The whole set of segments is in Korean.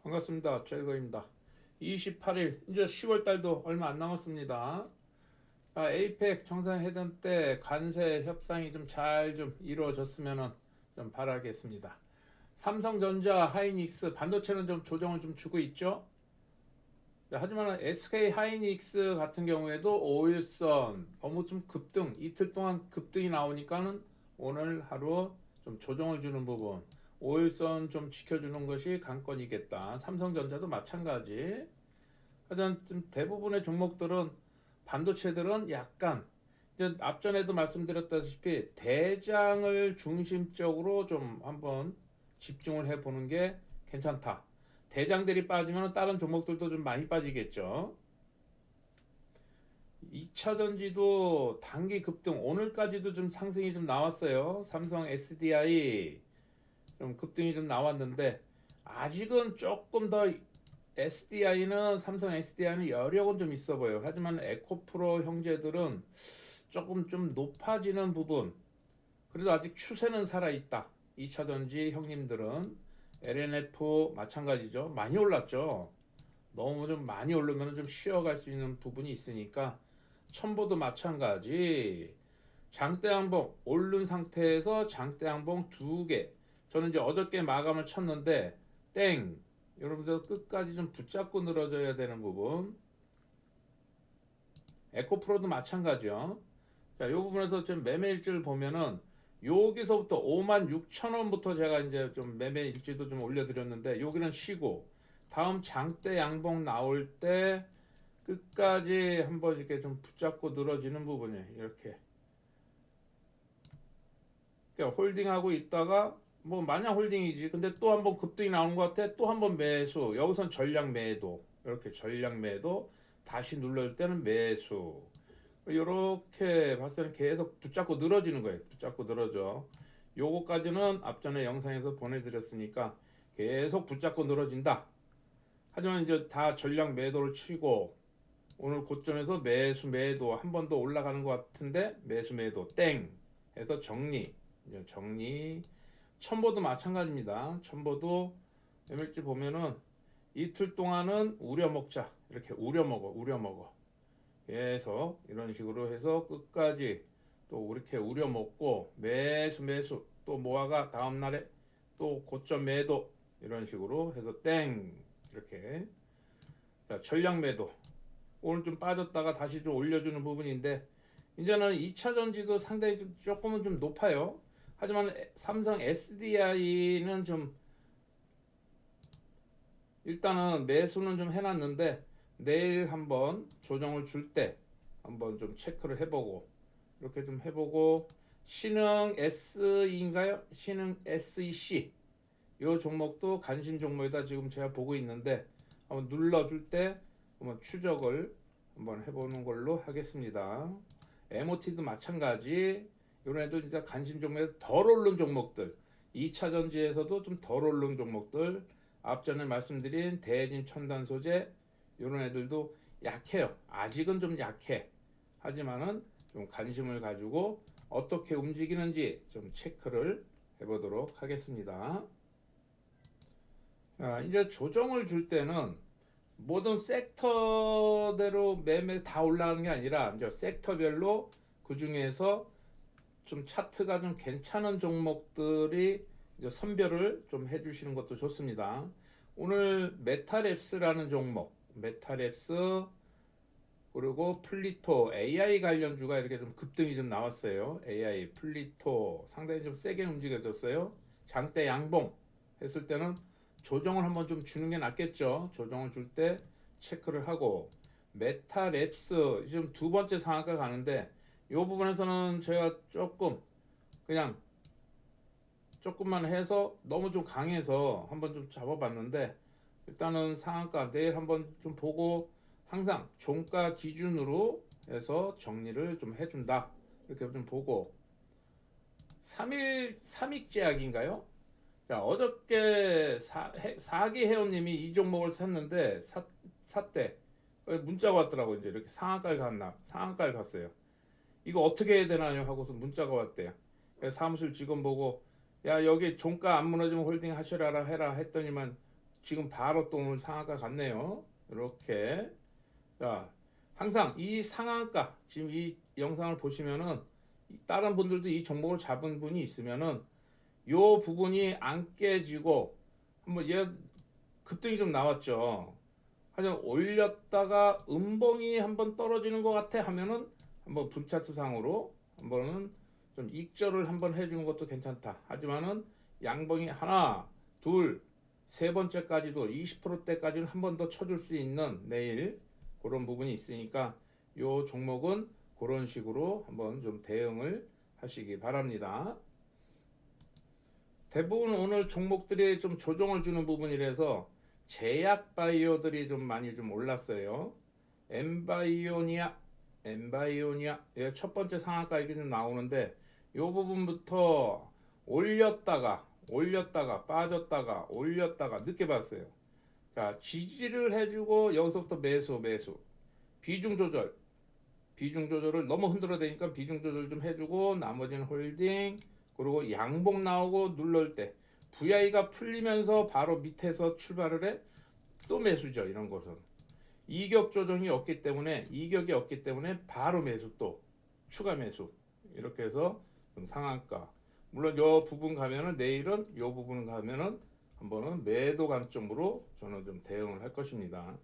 반갑습니다. 젤거입니다. 28일, 이제 10월 달도 얼마 안 남았습니다. 에이펙 정상회담 때 관세 협상이 좀 잘 좀 이루어졌으면 좀 바라겠습니다. 삼성전자, 하이닉스, 반도체는 좀 조정을 좀 주고 있죠. 하지만 SK 하이닉스 같은 경우에도 5일선 너무 좀 급등, 이틀 동안 급등이 나오니까는 오늘 하루 좀 조정을 주는 부분, 5일선 좀 지켜주는 것이 관건이겠다. 삼성전자도 마찬가지. 하여튼 좀 대부분의 종목들은 반도체들은 약간 이제 앞전에도 말씀드렸다시피 대장을 중심적으로 좀 한번 집중을 해보는 게 괜찮다. 대장들이 빠지면 다른 종목들도 좀 많이 빠지겠죠. 2차전지도 단기 급등, 오늘까지도 좀 상승이 좀 나왔어요. 삼성 SDI 좀 급등이 좀 나왔는데 아직은 조금 더 삼성 SDI는 여력은 좀 있어 보여요. 하지만 에코프로 형제들은 조금 좀 높아지는 부분, 그래도 아직 추세는 살아있다. 2차전지 형님들은 LNF 마찬가지죠. 많이 올랐죠. 너무 좀 많이 오르면 좀 쉬어갈 수 있는 부분이 있으니까 첨보도 마찬가지. 장대양봉 오른 상태에서 장대양봉 두 개. 저는 이제 어저께 마감을 쳤는데 땡. 여러분들 끝까지 좀 붙잡고 늘어져야 되는 부분. 에코프로도 마찬가지요. 자, 이 부분에서 좀 매매 일지를 보면은 여기서부터 56,000원부터 제가 이제 좀 매매 일지도 좀 올려드렸는데 여기는 쉬고 다음 장대 양봉 나올 때 끝까지 한번 이렇게 좀 붙잡고 늘어지는 부분이 이렇게 그러니까 홀딩하고 있다가 뭐 마냥 홀딩이지. 근데 또 한번 급등이 나오는 것 같아. 또 한번 매수. 여기선 전량 매도. 이렇게 전량 매도. 다시 눌러줄 때는 매수. 이렇게 봤을 때는 계속 붙잡고 늘어지는 거예요. 붙잡고 늘어져. 요거까지는 앞전에 영상에서 보내드렸으니까 계속 붙잡고 늘어진다. 하지만 이제 다 전량 매도를 치고 오늘 고점에서 매수 매도 한 번 더 올라가는 것 같은데 매수 매도 땡 해서 정리. 이제 정리. 첨보도 마찬가지입니다. 첨보도 매물지 보면은 이틀 동안은 우려 먹자. 이렇게 우려 먹어. 우려 먹어. 계속 이런 식으로 해서 끝까지 또 이렇게 우려 먹고 매수 매수 또 모아가 다음 날에 또 고점 매도 이런 식으로 해서 땡 이렇게. 자, 전량 매도 오늘 좀 빠졌다가 다시 좀 올려주는 부분인데 이제는 2차 전지도 상당히 좀 조금은 좀 높아요. 하지만 삼성 SDI는 좀 일단은 매수는 좀 해놨는데 내일 한번 조정을 줄 때 한번 좀 체크를 해보고 이렇게 좀 해보고 신흥 SE인가요? 신흥 SEC 이 종목도 관심 종목이다 지금 제가 보고 있는데 한번 눌러줄 때 한번 추적을 한번 해보는 걸로 하겠습니다. MOT도 마찬가지. 이런 애들 진짜 관심 종목에서 덜 오른 종목들 2차 전지에서도 좀 덜 오른 종목들 앞전에 말씀드린 대진 첨단 소재 이런 애들도 약해요. 아직은 좀 약해. 하지만은 좀 관심을 가지고 어떻게 움직이는지 좀 체크를 해보도록 하겠습니다. 이제 조정을 줄 때는 모든 섹터대로 매매 다 올라가는 게 아니라 이제 섹터별로 그 중에서 좀 차트가 좀 괜찮은 종목들이 이제 선별을 좀 해주시는 것도 좋습니다. 오늘 메타랩스라는 종목, 메타랩스 그리고 플리토 AI 관련주가 이렇게 좀 급등이 좀 나왔어요. AI 플리토 상당히 좀 세게 움직여졌어요. 장대 양봉 했을 때는 조정을 한번 좀 주는 게 낫겠죠. 조정을 줄 때 체크를 하고 메타랩스 지금 두 번째 상한가 가는데 이 부분에서는 제가 조금 그냥 조금만 해서 너무 좀 강해서 한번 좀 잡아봤는데 일단은 상한가 내일 한번 좀 보고 항상 종가 기준으로 해서 정리를 좀 해준다 이렇게 좀 보고 3일 삼익제약인가요? 자, 어저께 사기 회원님이 이 종목을 샀는데 샀대. 문자가 왔더라고. 이제 이렇게 상한가에 갔나? 상한가에 갔어요. 이거 어떻게 해야 되나요? 하고서 문자가 왔대요. 그래서 사무실 직원 보고 야 여기 종가 안 무너지면 홀딩 하시라라 해라 했더니만 지금 바로 또 오늘 상한가 갔네요. 이렇게. 자, 항상 이 상한가, 지금 이 영상을 보시면은 다른 분들도 이 종목을 잡은 분이 있으면은 요 부분이 안 깨지고 한번 얘 급등이 좀 나왔죠. 하지만 올렸다가 음봉이 한번 떨어지는 것 같아 하면은 한번 분차트 상으로 한번은 좀 익절을 한번 해주는 것도 괜찮다. 하지만은 양봉이 하나, 둘, 세 번째까지도 20%대까지는 한 번 더 쳐줄 수 있는 내일 그런 부분이 있으니까 요 종목은 그런 식으로 한번 좀 대응을 하시기 바랍니다. 대부분 오늘 종목들이 좀 조정을 주는 부분이라서 제약 바이오들이 좀 많이 좀 올랐어요. 엠바이오니아 예, 첫 번째 상한가 이게 좀 나오는데 이 부분부터 올렸다가 빠졌다가 올렸다가 늦게 봤어요. 자, 지지를 해주고 여기서부터 매수 비중 조절을 너무 흔들어대니까 비중 조절 좀 해주고 나머지는 홀딩, 그리고 양봉 나오고 눌러올 때 VI가 풀리면서 바로 밑에서 출발을 해 또 매수죠. 이런 것은 이격이 없기 때문에 바로 매수, 또 추가 매수, 이렇게 해서 좀 상한가. 물론 요 부분 가면은 내일은 요 부분 가면은 한번은 매도 관점으로 저는 좀 대응을 할 것입니다.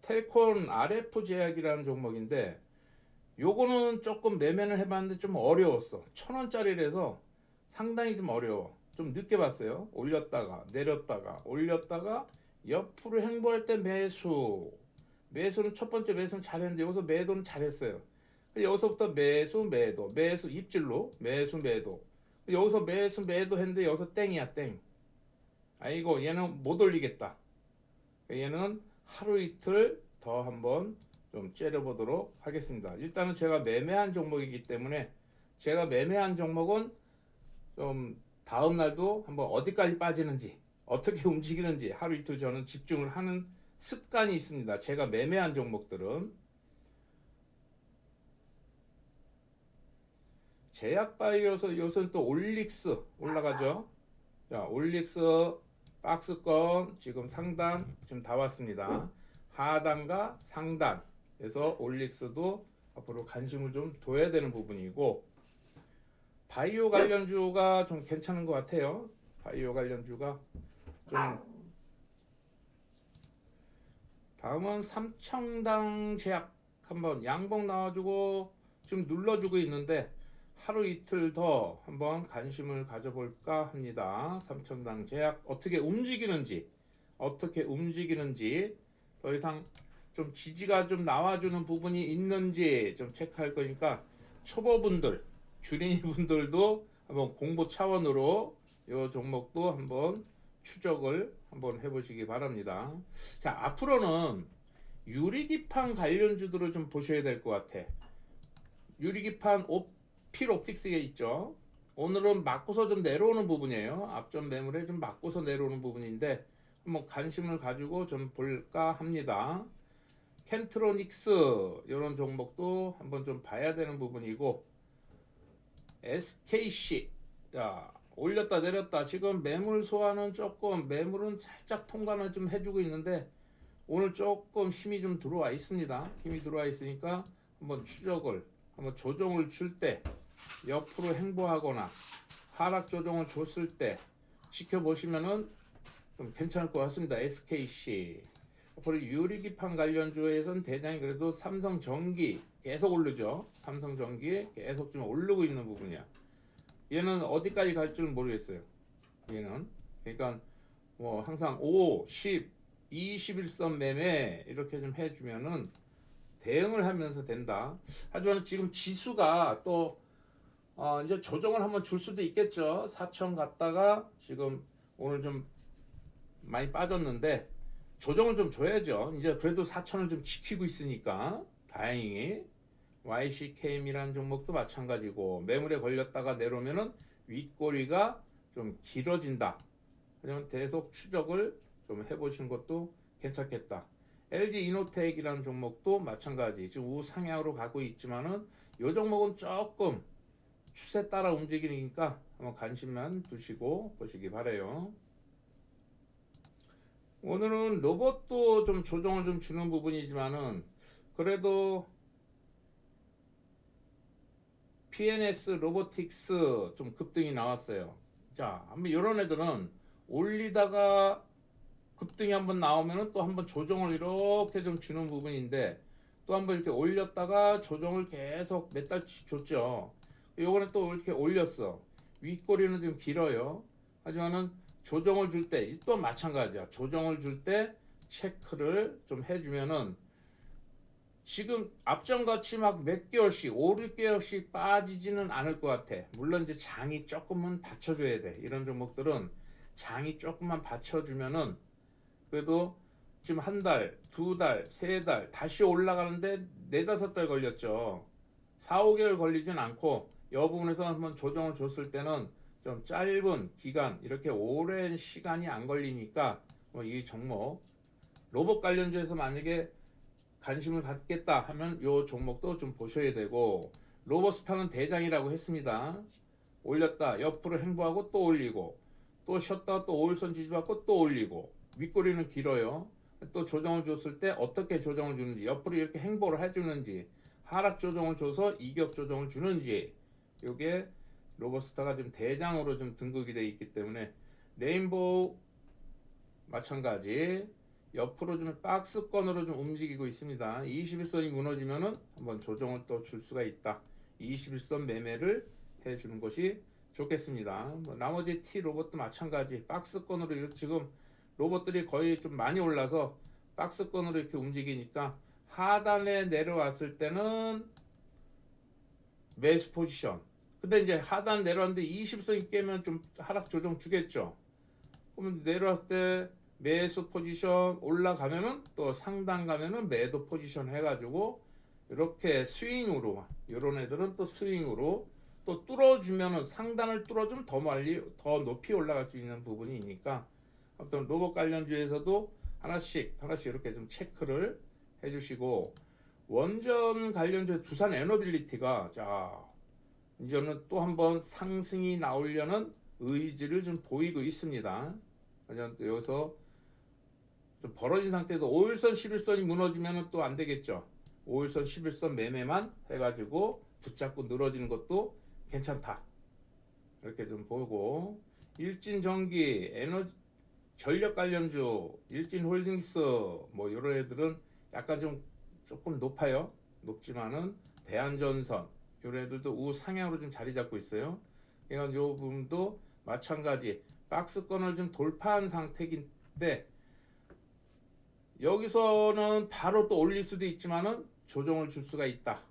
텔콘 RF 제약이라는 종목인데 요거는 조금 매매를 해봤는데 좀 어려웠어. 1,000원짜리라서 상당히 좀 어려워. 좀 늦게 봤어요. 올렸다가 내렸다가 올렸다가 옆으로 행보할 때 매수는 첫 번째 매수는 잘했는데 여기서 매도는 잘했어요. 여기서부터 매수 입질로 매도. 여기서 매도 했는데 여기서 땡이야, 땡. 아이고, 얘는 못 올리겠다. 얘는 하루 이틀 더 한번 좀 째려보도록 하겠습니다. 일단은 제가 매매한 종목이기 때문에 제가 매매한 종목은 좀 다음 날도 한번 어디까지 빠지는지 어떻게 움직이는지 하루 이틀 저는 집중을 하는 습관이 있습니다. 제가 매매한 종목들은 제약바이오에서 요새는 또 올릭스 올라가죠. 자, 올릭스 박스권 지금 상단 지금 다 왔습니다. 하단과 상단에서 올릭스도 앞으로 관심을 좀 둬야 되는 부분이고, 바이오 관련주가 좀 괜찮은 것 같아요. 바이오 관련주가 좀. 다음은 삼청당 제약 한번 양봉 나와주고 지금 눌러주고 있는데 하루 이틀 더 한번 관심을 가져볼까 합니다. 삼청당 제약 어떻게 움직이는지 더 이상 좀 지지가 좀 나와주는 부분이 있는지 좀 체크할 거니까 초보분들, 주린이 분들도 한번 공부 차원으로 이 종목도 한번 추적을 한번 해보시기 바랍니다. 자, 앞으로는 유리기판 관련주들을 좀 보셔야 될 것 같아. 유리기판 필옵틱스가 있죠. 오늘은 맞고서 좀 내려오는 부분이에요. 앞전 매물에 좀 맞고서 내려오는 부분인데 한번 관심을 가지고 좀 볼까 합니다. 켄트로닉스 이런 종목도 한번 좀 봐야 되는 부분이고, SKC 자, 올렸다 내렸다 지금 매물 소화는 조금, 매물은 살짝 통과는 좀 해주고 있는데 오늘 조금 힘이 좀 들어와 있습니다. 힘이 들어와 있으니까 한번 추적을, 한번 조정을 줄 때 옆으로 행보하거나 하락 조정을 줬을 때 지켜보시면은 좀 괜찮을 것 같습니다. SKC. 앞으로 유리기판 관련주에선 대장이 그래도 삼성전기 계속 오르죠. 삼성전기 계속 좀 오르고 있는 부분이야. 얘는 어디까지 갈 줄은 모르겠어요. 얘는 그러니까 뭐 항상 5, 10, 21선 매매 이렇게 좀 해주면은 대응을 하면서 된다. 하지만 지금 지수가 또 이제 조정을 한번 줄 수도 있겠죠. 4천 갔다가 지금 오늘 좀 많이 빠졌는데 조정을 좀 줘야죠. 이제 그래도 4천을 좀 지키고 있으니까 다행히. YCKM이라는 종목도 마찬가지고 매물에 걸렸다가 내려오면은 윗꼬리가 좀 길어진다. 그러면 계속 추적을 좀 해보시는 것도 괜찮겠다. LG이노텍이라는 종목도 마찬가지. 지금 우상향으로 가고 있지만은 이 종목은 조금 추세 따라 움직이니까 한번 관심만 두시고 보시기 바래요. 오늘은 로봇도 좀 조정을 좀 주는 부분이지만은 그래도 PNS 로보틱스 좀 급등이 나왔어요. 자, 한번 이런 애들은 올리다가 급등이 한번 나오면은 또 한번 조정을 이렇게 좀 주는 부분인데 또 한번 이렇게 올렸다가 조정을 계속 몇 달치 줬죠. 요번에 또 이렇게 올렸어. 윗꼬리는 좀 길어요. 하지만은 조정을 줄 때 또 마찬가지야. 조정을 줄 때 체크를 좀 해주면은 지금 앞전같이 막 몇 개월씩 5, 6개월씩 빠지지는 않을 것 같아. 물론 이제 장이 조금은 받쳐줘야 돼. 이런 종목들은 장이 조금만 받쳐주면은 그래도 지금 한 달, 두 달, 세 달 다시 올라가는데 네다섯 달 걸렸죠. 4, 5개월 걸리진 않고 이 부분에서 한번 조정을 줬을 때는 좀 짧은 기간 이렇게 오랜 시간이 안 걸리니까 뭐이 종목 로봇 관련주에서 만약에 관심을 갖겠다 하면 이 종목도 좀 보셔야 되고 로봇스타는 대장이라고 했습니다. 올렸다 옆으로 횡보하고 또 올리고 또 쉬었다가 또 5일선 지지받고 또 올리고 윗꼬리는 길어요. 또 조정을 줬을 때 어떻게 조정을 주는지 옆으로 이렇게 행보를 해주는지 하락 조정을 줘서 이격 조정을 주는지 이게 로버스타가 지금 대장으로 좀 등극이 되어 있기 때문에 레인보우 마찬가지 옆으로 좀 박스권으로 좀 움직이고 있습니다. 21선이 무너지면은 한번 조정을 또 줄 수가 있다. 21선 매매를 해주는 것이 좋겠습니다. 뭐 나머지 T 로봇도 마찬가지 박스권으로 이렇게 지금 로봇들이 거의 좀 많이 올라서 박스권으로 이렇게 움직이니까 하단에 내려왔을 때는 매수 포지션. 근데 이제 하단 내려왔는데 20선이 깨면 좀 하락 조정 주겠죠. 그러면 내려왔을 때 매수 포지션 올라가면은 또 상단 가면은 매도 포지션 해가지고 이렇게 스윙으로 이런 애들은 또 스윙으로 또 뚫어주면은 상단을 뚫어주면 더 멀리 더 높이 올라갈 수 있는 부분이니까 어떤 로봇 관련주에서도 하나씩 이렇게 좀 체크를 해주시고 원전 관련주 두산 에너빌리티가 자 이제는 또 한번 상승이 나오려는 의지를 좀 보이고 있습니다. 여기서 좀 벌어진 상태에서 5일선 11선이 무너지면 또 안 되겠죠. 5일선 11선 매매만 해가지고 붙잡고 늘어지는 것도 괜찮다. 이렇게 좀 보고 일진전기 에너지 전력 관련주 일진홀딩스 뭐 이런 애들은 약간 좀 조금 높아요. 높지만은 대한전선 이런 애들도 우상향으로 좀 자리 잡고 있어요. 그러니까 이 부분도 마찬가지 박스권을 좀 돌파한 상태인데 여기서는 바로 또 올릴 수도 있지만은 조정을 줄 수가 있다.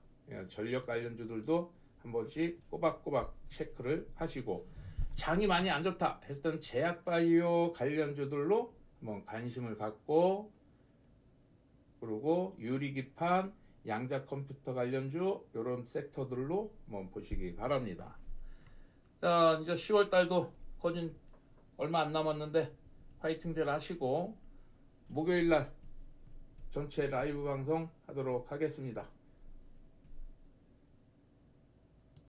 전력 관련주들도 한 번씩 꼬박꼬박 체크를 하시고 장이 많이 안 좋다 했을 때는 제약바이오 관련주들로 한번 관심을 갖고 그리고 유리기판, 양자컴퓨터 관련주 이런 섹터들로 한번 보시기 바랍니다. 자 이제 10월 달도 거진 얼마 안 남았는데 파이팅들 하시고 목요일날 전체 라이브 방송 하도록 하겠습니다.